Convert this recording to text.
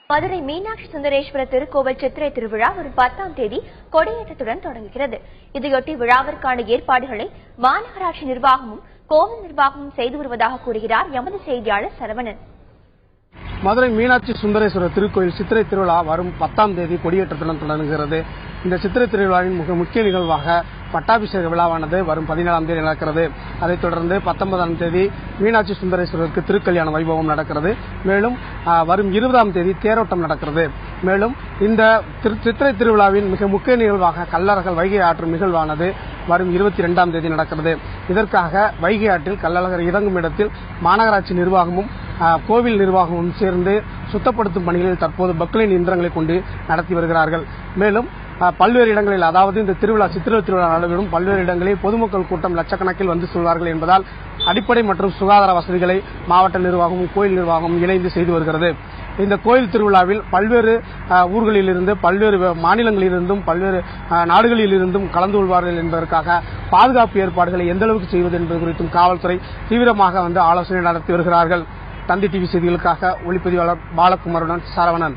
மதுரை மீனாட்சி சுந்தரேஸ்வர திருக்கோவில் சித்திரை திருவிழா வரும் 10ஆம் தேதி கொடியேற்றத்துடன் தொடங்குகிறது. இதையொட்டி விழாவிற்கான ஏற்பாடுகளை மாநகராட்சி நிர்வாகமும் கோவில் நிர்வாகமும் செய்து வருவதாக கூறுகிறார் எமது செய்தியாளர் சரவணன். மதுரை மீனாட்சி சுந்தரேஸ்வரர் திருக்கோயில் சித்திரை திருவிழா வரும் 10ஆம் தேதி கொடியேற்றத்துடன் தொடங்குகிறது. இந்த சித்திரை திருவிழாவின் மிக முக்கிய நிகழ்வாக பட்டாபிஷேக விழாவானது வரும் 17ஆம் தேதி நடக்கிறது. அதைத் தொடர்ந்து 19ஆம் தேதி மீனாட்சி சுந்தரேஸ்வரருக்கு திருக்கல்யாண வைபவம் நடக்கிறது. மேலும் வரும் 20ஆம் தேதி தேரோட்டம் நடக்கிறது. மேலும் இந்த சித்திரை திருவிழாவின் மிக முக்கிய நிகழ்வாக கள்ளழகர் வைகை ஆற்றும் நிகழ்வானது வரும் 22ஆம் தேதி நடக்கிறது. இதற்காக வைகை ஆற்றில் கள்ளழகர் இறங்கும் இடத்தில் மாநகராட்சி நிர்வாகமும் கோவில் நிர்வாகமும் சேர்ந்து சுத்தப்படுத்தும் பணிகளில் தற்போது பக்லைன் இயந்திரங்களை கொண்டு நடத்தி வருகிறார்கள். மேலும் பல்வேறு இடங்களில், அதாவது இந்த சித்திரை திருவிழா நடைபெறும் பல்வேறு இடங்களில் பொதுமக்கள் கூட்டம் லட்சக்கணக்கில் வந்து செல்வார்கள் என்பதால் அடிப்படை மற்றும் சுகாதார வசதிகளை மாவட்ட நிர்வாகமும் கோயில் நிர்வாகமும் இணைந்து செய்து வருகிறது. இந்த கோயில் திருவிழாவில் பல்வேறு ஊர்களிலிருந்து, பல்வேறு மாநிலங்களிலிருந்தும், பல்வேறு நாடுகளிலிருந்தும் கலந்து கொள்வார்கள் என்பதற்காக பாதுகாப்பு ஏற்பாடுகளை எந்த அளவுக்கு செய்வது என்பது குறித்தும் காவல்துறை தீவிரமாக ஆலோசனை நடத்தி வருகிறார்கள். தந்தி டிவி செய்திகளுக்காக ஒளிப்பதிவாளர் பாலகுமாருடன் சரவணன்.